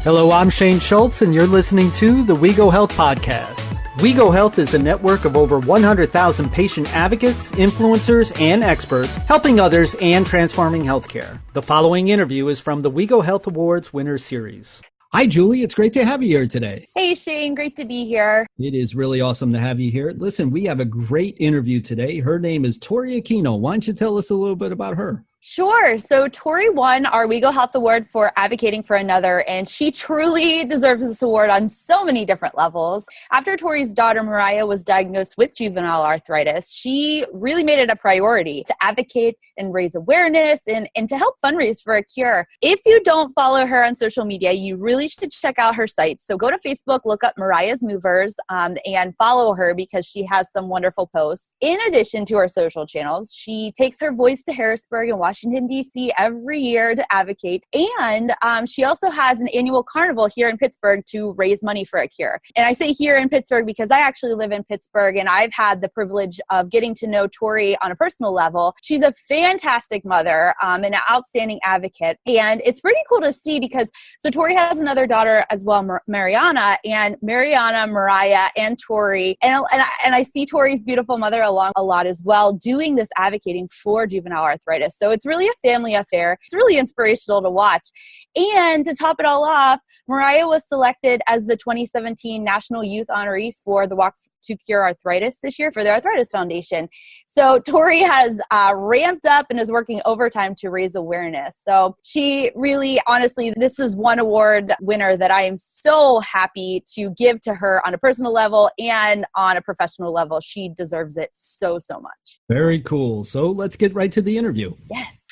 Hello, I'm Shane Schulz, and you're listening to the WEGO Health Podcast. WEGO Health is a network of over 100,000 patient advocates, influencers, and experts helping others and transforming healthcare. The following interview is from the WEGO Health Awards Winner Series. Hi, Julie. It's great to have you here today. Hey, Shane. Great to be here. It is really awesome to have you here. Listen, we have a great interview today. Her name is Tory Aquino. Why don't you tell us a little bit about her? Sure. So Tory won our WEGO Health Award for advocating for another, and she truly deserves this award on so many different levels. After Tory's daughter, Mariah, was diagnosed with juvenile arthritis, she really made it a priority to advocate and raise awareness and to help fundraise for a cure. If you don't follow her on social media, you really should check out her site. So go to Facebook, look up Mariah's Movers, and follow her because she has some wonderful posts. In addition to her social channels, she takes her voice to Harrisburg and Washington D.C. every year to advocate, and she also has an annual carnival here in Pittsburgh to raise money for a cure. And I say here in Pittsburgh because I actually live in Pittsburgh, and I've had the privilege of getting to know Tory on a personal level. She's a fantastic mother, an outstanding advocate, and it's pretty cool to see because so Tory has another daughter as well, Mariauna, and Mariana, Mariah, and Tory, and I see Tory's beautiful mother along a lot as well, doing this advocating for juvenile arthritis. So it's really a family affair. It's really inspirational to watch. And to top it all off, Mariah was selected as the 2017 National Youth Honoree for the Walk to Cure Arthritis this year for the Arthritis-Foundation. So Tory has ramped up and is working overtime to raise awareness. So she really, honestly, this is one award winner that I am so happy to give to her on a personal level and on a professional level. She deserves it so much. Very cool. So let's get right to the interview. Yes.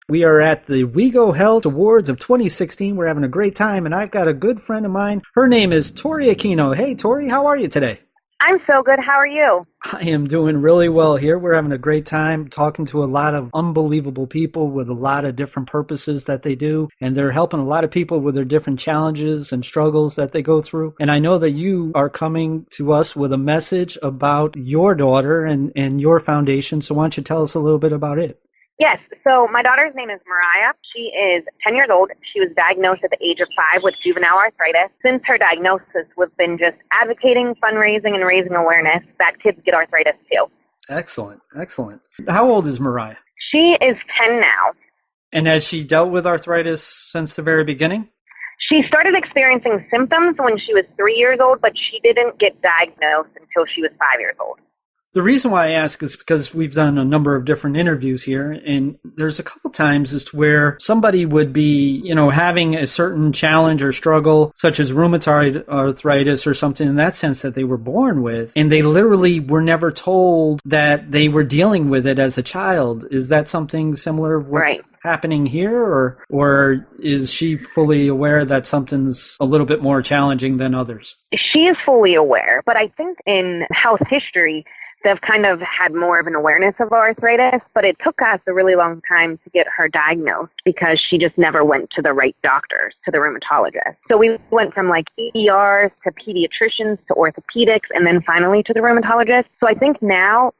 We are at the WEGO Health Awards of 2016. We're having a great time, and I've got a good friend of mine. Her name is Tory Aquino. Hey, Tory, how are you today? I'm so good. How are you? I am doing really well here. We're having a great time talking to a lot of unbelievable people with a lot of different purposes that they do, and they're helping a lot of people with their different challenges and struggles that they go through. And I know that you are coming to us with a message about your daughter and your foundation, so why don't you tell us a little bit about it? Yes. So my daughter's name is Mariah. She is 10 years old. She was diagnosed at the age of 5 with juvenile arthritis. Since her diagnosis, we've been just advocating, fundraising, and raising awareness that kids get arthritis too. Excellent. Excellent. How old is Mariah? She is 10 now. And has she dealt with arthritis since the very beginning? She started experiencing symptoms when she was 3 years old, but she didn't get diagnosed until she was 5 years old. The reason why I ask is because we've done a number of different interviews here, and there's a couple times as to where somebody would be, having a certain challenge or struggle, such as rheumatoid arthritis or something in that sense that they were born with, and they literally were never told that they were dealing with it as a child. Is that something similar of what's happening here, or is she fully aware that something's a little bit more challenging than others? She is fully aware, but I think in health history, they've kind of had more of an awareness of arthritis, but it took us a really long time to get her diagnosed because she just never went to the right doctors, to the rheumatologist. So we went from ERs to pediatricians to orthopedics and then finally to the rheumatologist. So I think now,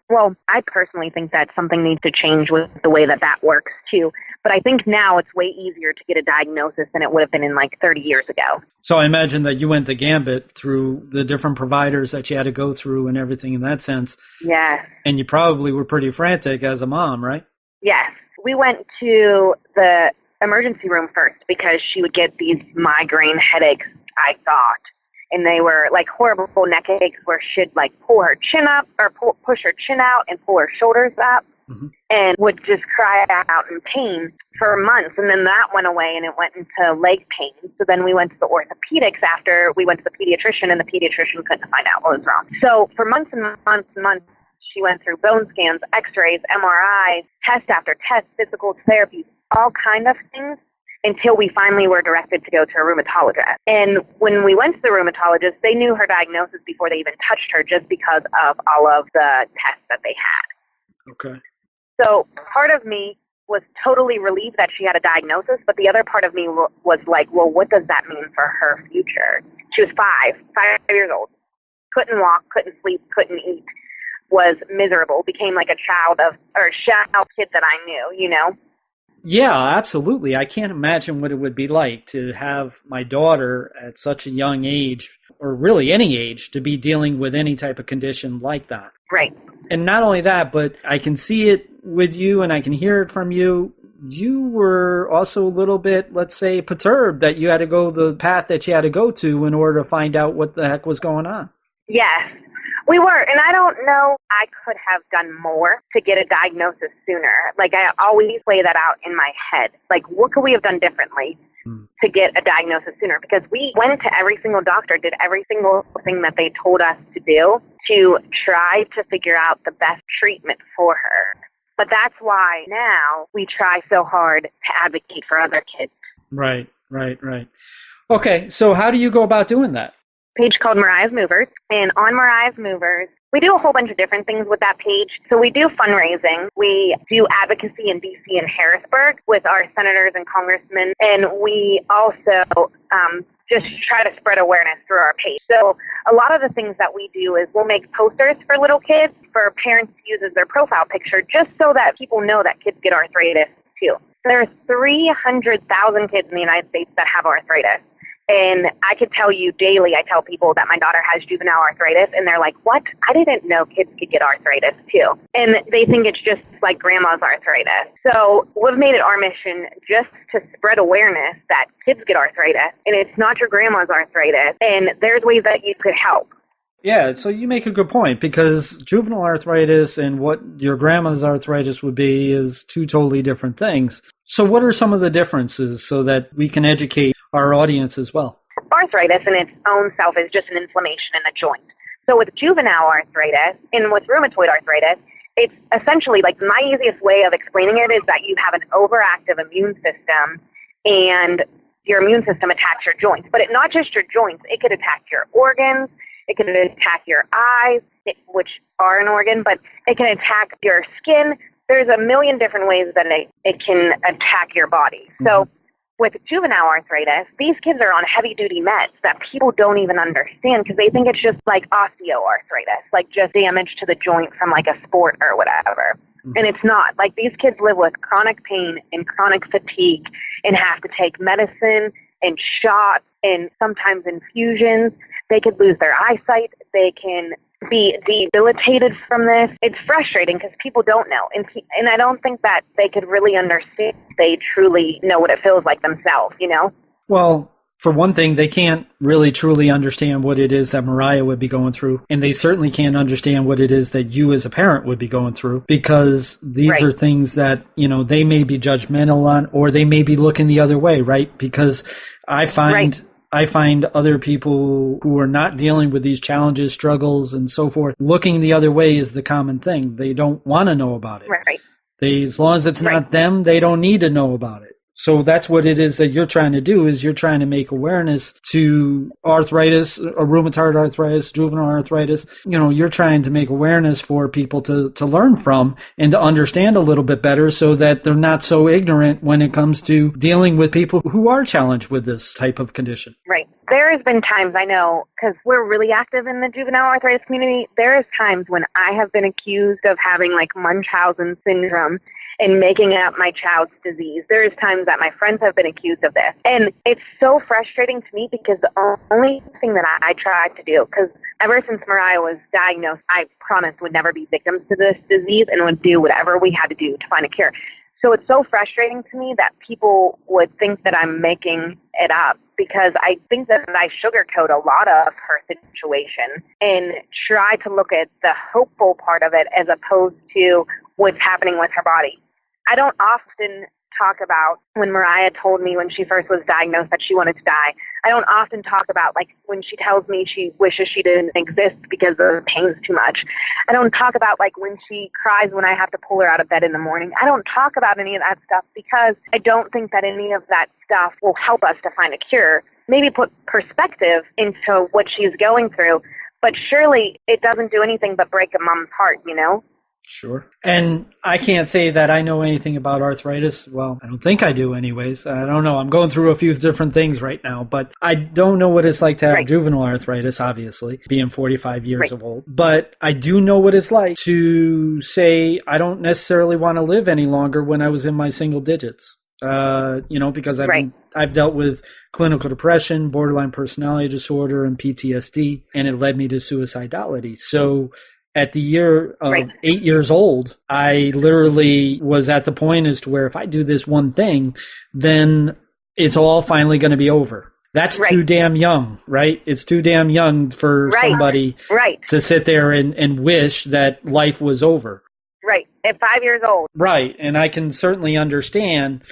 I personally think that something needs to change with the way that works too. But I think now it's way easier to get a diagnosis than it would have been in 30 years ago. So I imagine that you went the gambit through the different providers that you had to go through and everything in that sense. Yes. And you probably were pretty frantic as a mom, right? Yes. We went to the emergency room first because she would get these migraine headaches, I thought. And they were horrible neck aches where she'd pull her chin up or push her chin out and pull her shoulders up. Mm-hmm. And would just cry out in pain for months. And then that went away and it went into leg pain. So then we went to the orthopedics after we went to the pediatrician, and the pediatrician couldn't find out what was wrong. So for months and months and months, she went through bone scans, x-rays, MRIs, test after test, physical therapy, all kind of things until we finally were directed to go to a rheumatologist. And when we went to the rheumatologist, they knew her diagnosis before they even touched her just because of all of the tests that they had. Okay. So part of me was totally relieved that she had a diagnosis, but the other part of me was what does that mean for her future? She was 5 years old, couldn't walk, couldn't sleep, couldn't eat, was miserable, became a child kid that I knew, Yeah, absolutely. I can't imagine what it would be like to have my daughter at such a young age, or really any age, to be dealing with any type of condition like that. Right. And not only that, but I can see it with you and I can hear it from you. You were also a little bit, let's say, perturbed that you had to go the path that you had to go to in order to find out what the heck was going on. Yes, we were. And I don't know, I could have done more to get a diagnosis sooner. Like, I always play that out in my head. Like, what could we have done differently to get a diagnosis sooner? Because we went to every single doctor, did every single thing that they told us to do to try to figure out the best treatment for her. But that's why now we try so hard to advocate for other kids. Right. Okay, so how do you go about doing that? Page called Mariah's Movers, and on Mariah's Movers, we do a whole bunch of different things with that page. So we do fundraising, we do advocacy in D.C. and Harrisburg with our senators and congressmen, and we also just try to spread awareness through our page. So a lot of the things that we do is we'll make posters for little kids for parents to use as their profile picture, just so that people know that kids get arthritis too. There are 300,000 kids in the United States that have arthritis. And I could tell you daily, I tell people that my daughter has juvenile arthritis, and they're like, what? I didn't know kids could get arthritis too. And they think it's just like grandma's arthritis. So we've made it our mission just to spread awareness that kids get arthritis, and it's not your grandma's arthritis, and there's ways that you could help. Yeah, so you make a good point, because juvenile arthritis and what your grandma's arthritis would be is two totally different things. So what are some of the differences so that we can educate our audience as well? Arthritis in its own self is just an inflammation in a joint. So with juvenile arthritis and with rheumatoid arthritis, it's essentially, like, my easiest way of explaining it is that you have an overactive immune system, and your immune system attacks your joints. But not just your joints, it could attack your organs, it can attack your eyes, which are an organ, but it can attack your skin. There's a million different ways that it can attack your body. So with juvenile arthritis, these kids are on heavy-duty meds that people don't even understand, because they think it's just like osteoarthritis, like just damage to the joint from like a sport or whatever. And it's not. Like, these kids live with chronic pain and chronic fatigue and have to take medicine and shots and sometimes infusions. They could lose their eyesight. They can be debilitated from this. It's frustrating because people don't know. And I don't think that they could really understand. They truly know what it feels like themselves, you know? Well, for one thing, they can't really truly understand what it is that Mariah would be going through. And they certainly can't understand what it is that you as a parent would be going through, because these are things that, you know, they may be judgmental on, or they may be looking the other way, right? Because I find other people who are not dealing with these challenges, struggles, and so forth, looking the other way is the common thing. They don't want to know about it. Right. As long as it's not them, they don't need to know about it. So that's what it is that you're trying to do, is you're trying to make awareness to arthritis, rheumatoid arthritis, juvenile arthritis. You know, you're trying to make awareness for people to learn from and to understand a little bit better, so that they're not so ignorant when it comes to dealing with people who are challenged with this type of condition. Right. There has been times, I know, because we're really active in the juvenile arthritis community, there is times when I have been accused of having like Munchausen syndrome and making up my child's disease. There's times that my friends have been accused of this. And it's so frustrating to me, because the only thing that I tried to do, because ever since Mariah was diagnosed, I promised would never be victims to this disease and would do whatever we had to do to find a cure. So it's so frustrating to me that people would think that I'm making it up, because I think that I sugarcoat a lot of her situation and try to look at the hopeful part of it as opposed to what's happening with her body. I don't often talk about when Mariah told me when she first was diagnosed that she wanted to die. I don't often talk about, like, when she tells me she wishes she didn't exist because the pain's too much. I don't talk about, like, when she cries when I have to pull her out of bed in the morning. I don't talk about any of that stuff, because I don't think that any of that stuff will help us to find a cure. Maybe put perspective into what she's going through, but surely it doesn't do anything but break a mom's heart, you know? Sure. And I can't say that I know anything about arthritis. Well, I don't think I do anyways. I don't know. I'm going through a few different things right now, but I don't know what it's like to have juvenile arthritis, obviously, being 45 years old. But I do know what it's like to say I don't necessarily want to live any longer when I was in my single digits. Because I've dealt with clinical depression, borderline personality disorder, and PTSD, and it led me to suicidality. So at the year of 8 years old, I literally was at the point as to where if I do this one thing, then it's all finally going to be over. That's too damn young, right? It's too damn young for somebody to sit there and wish that life was over. Right. At 5 years old. Right. And I can certainly understand,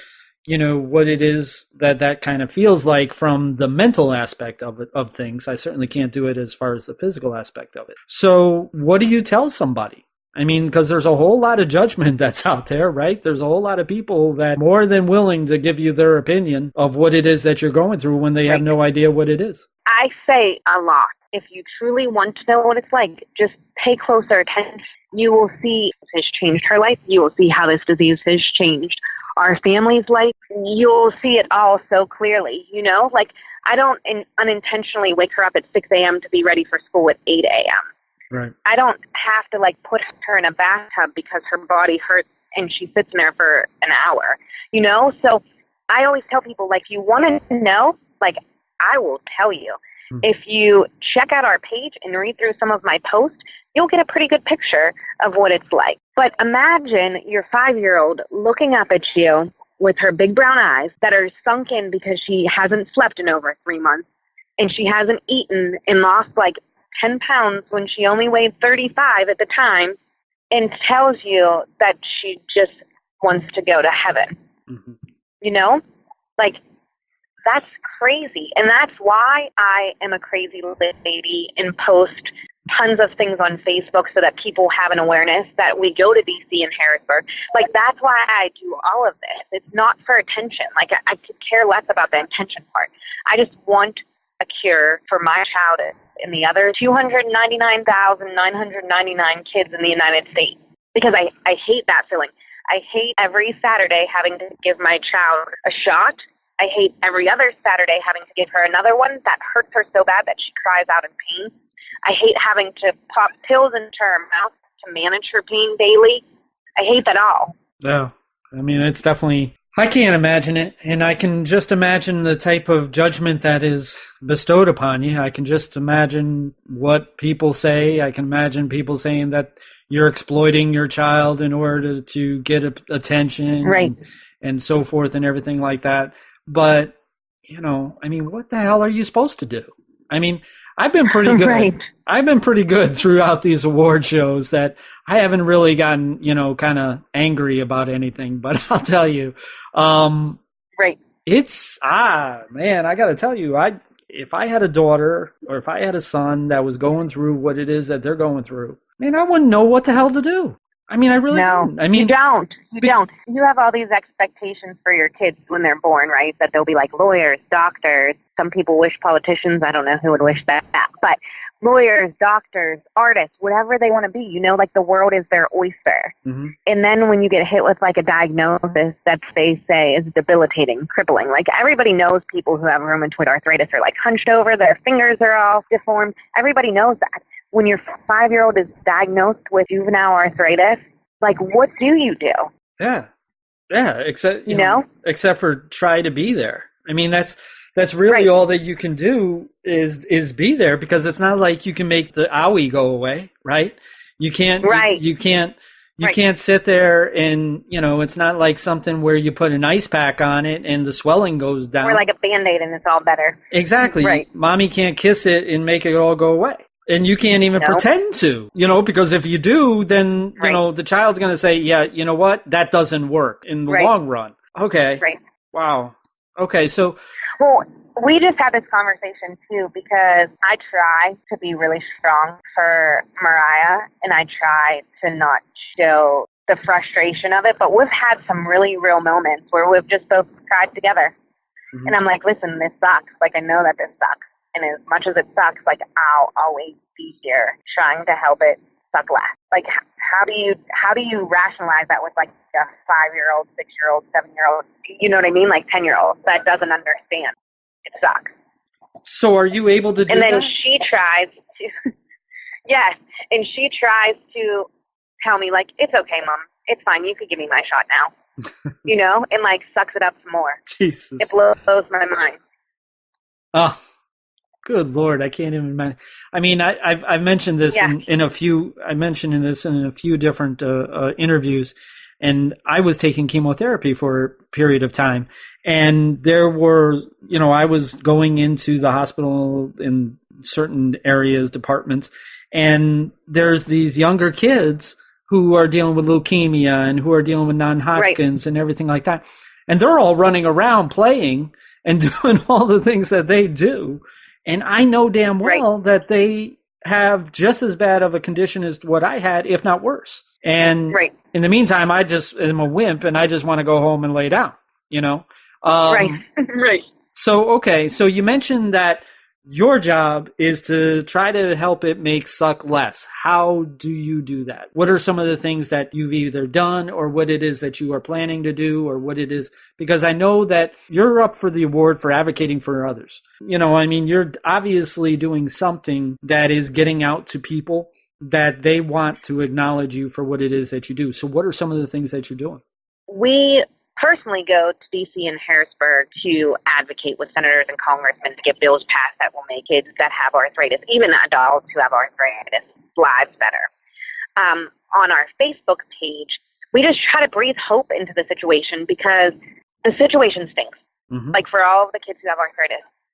what it is that kind of feels like from the mental aspect of things. I certainly can't do it as far as the physical aspect of it. So what do you tell somebody? I mean, because there's a whole lot of judgment that's out there, right? There's a whole lot of people that are more than willing to give you their opinion of what it is that you're going through when they have no idea what it is. I say a lot. If you truly want to know what it's like, just pay closer attention. You will see it has changed her life. You will see how this disease has changed our family's life. You'll see it all so clearly, Like, I don't unintentionally wake her up at 6 a.m. to be ready for school at 8 a.m. Right. I don't have to, put her in a bathtub because her body hurts and she sits in there for an hour, So I always tell people, if you want to know, I will tell you. If you check out our page and read through some of my posts, you'll get a pretty good picture of what it's like. But imagine your 5-year-old looking up at you with her big brown eyes that are sunk in because she hasn't slept in over 3 months and she hasn't eaten and lost 10 pounds when she only weighed 35 at the time, and tells you that she just wants to go to heaven. That's crazy. And that's why I am a crazy lady and post tons of things on Facebook so that people have an awareness that we go to D.C. and Harrisburg. That's why I do all of this. It's not for attention. I could care less about the intention part. I just want a cure for my child and the other 299,999 kids in the United States. Because I hate that feeling. I hate every Saturday having to give my child a shot. I hate every other Saturday having to give her another one that hurts her so bad that she cries out in pain. I hate having to pop pills into her mouth to manage her pain daily. I hate that all. Yeah. I mean, it's definitely, I can't imagine it. And I can just imagine the type of judgment that is bestowed upon you. I can just imagine what people say. I can imagine people saying that you're exploiting your child in order to get attention and so forth and everything like that. But, what the hell are you supposed to do? I mean, I've been pretty good. I've been pretty good throughout these award shows that I haven't really gotten, kind of angry about anything. But I'll tell you, it's, man, I got to tell you, if I had a daughter or if I had a son that was going through what it is that they're going through, man, I wouldn't know what the hell to do. I mean, I really wouldn't. I mean, you don't. You have all these expectations for your kids when they're born, right? That they'll be like lawyers, doctors. Some people wish politicians. I don't know who would wish that. But lawyers, doctors, artists, whatever they want to be, the world is their oyster. Mm-hmm. And then when you get hit with a diagnosis that they say is debilitating, crippling, everybody knows people who have rheumatoid arthritis are hunched over, their fingers are all deformed. Everybody knows that. When your 5-year-old is diagnosed with juvenile arthritis, what do you do? Yeah. Except, except for try to be there. I mean, that's really all that you can do is be there, because it's not like you can make the owie go away, right? You can't, you can't sit there and, it's not like something where you put an ice pack on it and the swelling goes down. Or like a Band-Aid and it's all better. Exactly. Right. Mommy can't kiss it and make it all go away. And you can't even pretend to, because if you do, then, the child's going to say, yeah, you know what? That doesn't work in the long run. Okay. Right. Wow. Okay. So. Well, we just had this conversation too, because I try to be really strong for Mariah and I try to not show the frustration of it, but we've had some really real moments where we've just both cried together. Mm-hmm. And I'm like, listen, this sucks. I know that this sucks. And as much as it sucks, I'll always be here trying to help it suck less? Like, how do you rationalize that with like a 5-year-old, 6-year-old, 7-year-old, you know what I mean? Like 10-year-old that doesn't understand. It sucks. So are you able to do that? And then she tries to, yes, and she tries to tell me like, it's okay, Mom. It's fine. You could give me my shot now. You know, and like sucks it up some more. Jesus. It blows my mind. Oh, good Lord. I can't even imagine. I mean, I've mentioned this in a few, I mentioned in this in a few different interviews, and I was taking chemotherapy for a period of time. And there were, you know, I was going into the hospital in certain areas, departments, and there's these younger kids who are dealing with leukemia and who are dealing with non-Hodgkin's and everything like that. And they're all running around playing and doing all the things that they do. And I know damn well that they have just as bad of a condition as what I had, if not worse. And in the meantime, I just am a wimp and I just want to go home and lay down, you know? Right. So, okay. So you mentioned that your job is to try to help it make suck less. How do you do that? What are some of the things that you've either done or what it is that you are planning to do or what it is? Because I know that you're up for the award for advocating for others. You know, I mean, you're obviously doing something that is getting out to people that they want to acknowledge you for what it is that you do. So what are some of the things that you're doing? We personally go to D.C. and Harrisburg to advocate with senators and congressmen to get bills passed that will make kids that have arthritis, even adults who have arthritis, lives better. On our Facebook page, we just try to breathe hope into the situation because the situation stinks. Mm-hmm. Like for all of the kids who have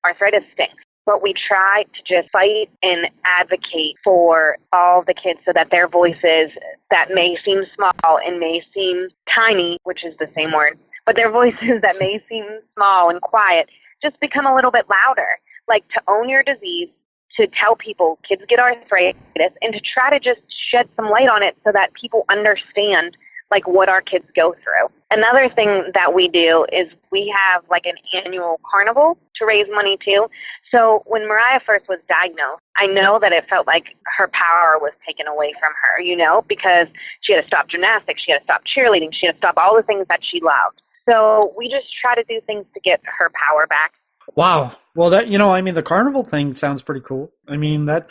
arthritis stinks. But we try to just fight and advocate for all the kids so that their voices that may seem small and may seem tiny, which is the same word, but their voices that may seem small and quiet just become a little bit louder. Like to own your disease, to tell people kids get arthritis, and to try to just shed some light on it so that people understand like what our kids go through. Another thing that we do is we have like an annual carnival to raise money too. So when Mariah first was diagnosed, I know that it felt like her power was taken away from her, you know, because she had to stop gymnastics, she had to stop cheerleading, she had to stop all the things that she loved. So we just try to do things to get her power back. Wow. Well, that, you know, I mean, the carnival thing sounds pretty cool. I mean, that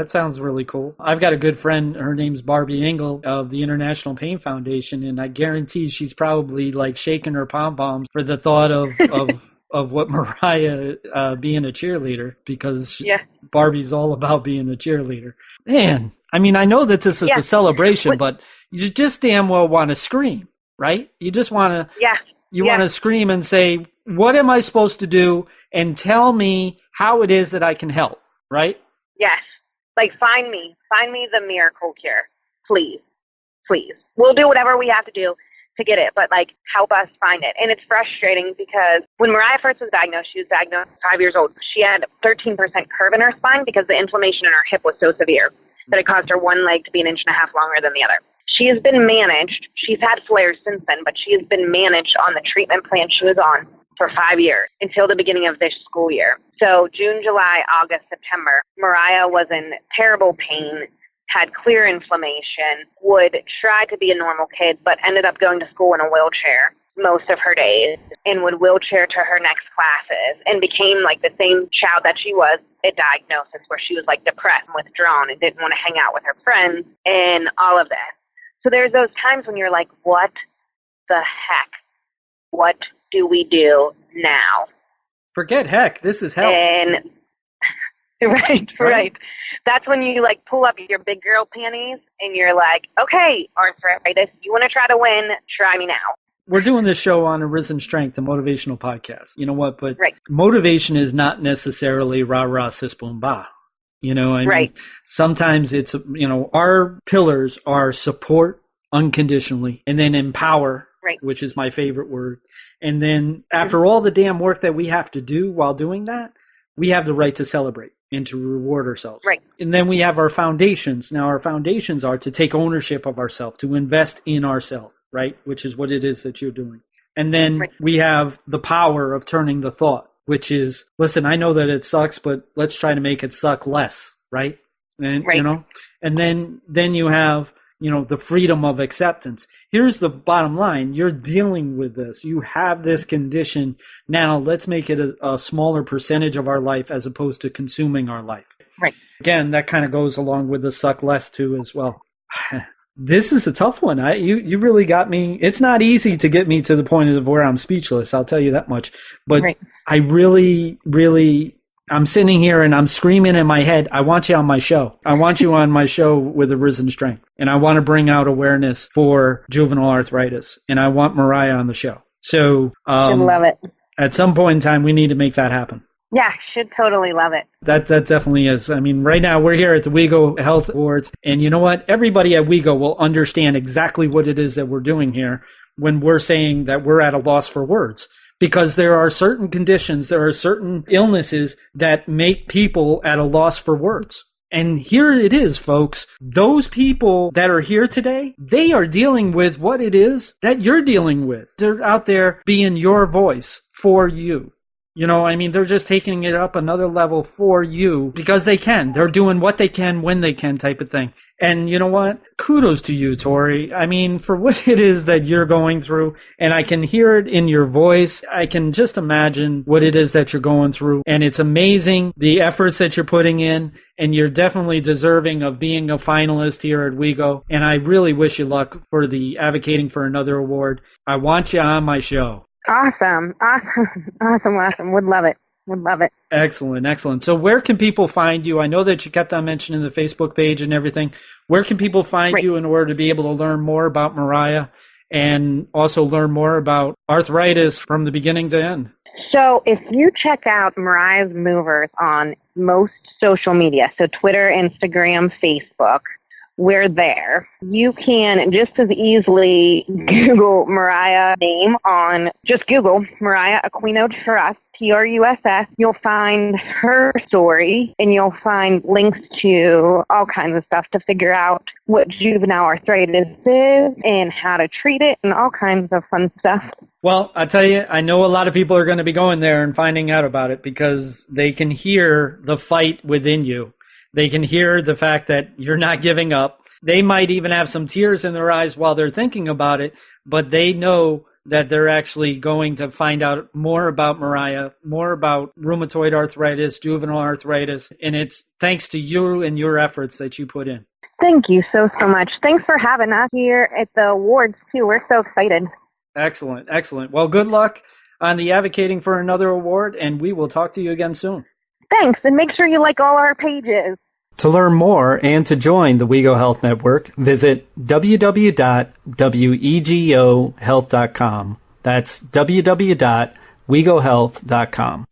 sounds really cool. I've got a good friend. Her name's Barbie Engel of the International Pain Foundation. And I guarantee she's probably like shaking her pom-poms for the thought of what Mariah being a cheerleader, because Barbie's all about being a cheerleader. Man, I mean, I know that this is a celebration, but you just damn well want to scream, right? You just want to, want to scream and say, what am I supposed to do? And tell me how it is that I can help, right? Yes. Like find me the miracle cure. Please. We'll do whatever we have to do to get it, but like help us find it. And it's frustrating because when Mariah first was diagnosed, she was diagnosed 5 years old. She had 13% curve in her spine because the inflammation in her hip was so severe that it caused her one leg to be 1.5 inches longer than the other. She has been managed. She's had flares since then, but she has been managed on the treatment plan she was on for 5 years until the beginning of this school year. So June, July, August, September, Mariah was in terrible pain, had clear inflammation, would try to be a normal kid, but ended up going to school in a wheelchair most of her days and would wheelchair to her next classes and became like the same child that she was at diagnosis, where she was like depressed and withdrawn and didn't want to hang out with her friends and all of that. So there's those times when you're like, what the heck? What do we do now? Forget heck, this is hell. And right. That's when you like pull up your big girl panties and you're like, okay, arthritis, you want to try to win? Try me now. We're doing this show on Arisen Strength, a motivational podcast. You know what? But motivation is not necessarily rah rah sis boom bah. You know, I mean, sometimes it's, you know, our pillars are support unconditionally and then empower, which is my favorite word. And then after all the damn work that we have to do while doing that, we have the right to celebrate and to reward ourselves. Right. And then we have our foundations. Now, our foundations are to take ownership of ourselves, to invest in ourselves, right? Which is what it is that you're doing. And then we have the power of turning the thought, which is, listen, I know that it sucks, but let's try to make it suck less, right? And, Right. and then you have, the freedom of acceptance. Here's the bottom line. You're dealing with this. You have this condition. Now let's make it a smaller percentage of our life as opposed to consuming our life. Right. Again, that kind of goes along with the suck less too as well. This is a tough one. You really got me. It's not easy to get me to the point of where I'm speechless. I'll tell you that much. But Right. I really, really, I'm sitting here and I'm screaming in my head, I want you on my show. I want you on my show with a risen strength. And I want to bring out awareness for juvenile arthritis. And I want Mariah on the show. So Should love it. at some point in time, we need to make that happen. Yeah, should totally love it. That definitely is. I mean, right now we're here at the WEGO Health Awards. And you know what? Everybody at WEGO will understand exactly what it is that we're doing here when we're saying that we're at a loss for words. Because there are certain conditions, there are certain illnesses that make people at a loss for words. And here it is, folks. Those people that are here today, they are dealing with what it is that you're dealing with. They're out there being your voice for you. They're just taking it up another level for you because they can. They're doing what they can when they can type of thing. And you know what? Kudos to you, Tory. For what it is that you're going through, and I can hear it in your voice. I can just imagine what it is that you're going through. And it's amazing the efforts that you're putting in, and you're definitely deserving of being a finalist here at WEGO. And I really wish you luck for the Advocating for Another award. I want you on my show. Awesome. Would love it. Excellent. So where can people find you? I know that you kept on mentioning the Facebook page and everything. Where can people find you in order to be able to learn more about Mariah and also learn more about arthritis from the beginning to end? So if you check out Mariah's Movers on most social media, so Twitter, Instagram, Facebook, we're there. You can just as easily Google Mariah name on, just Google Mariah-Aquino-Truss, Truss. You'll find her story and you'll find links to all kinds of stuff to figure out what juvenile arthritis is and how to treat it and all kinds of fun stuff. Well, I tell you, I know a lot of people are going to be going there and finding out about it because they can hear the fight within you. They can hear the fact that you're not giving up. They might even have some tears in their eyes while they're thinking about it, but they know that they're actually going to find out more about Mariah, more about rheumatoid arthritis, juvenile arthritis, and it's thanks to you and your efforts that you put in. Thank you so much. Thanks for having us here at the awards, too. We're so excited. Excellent. Well, good luck on the Advocating for Another award, and we will talk to you again soon. Thanks, and make sure you like all our pages. To learn more and to join the WEGO Health Network, visit www.wegohealth.com. That's www.wegohealth.com.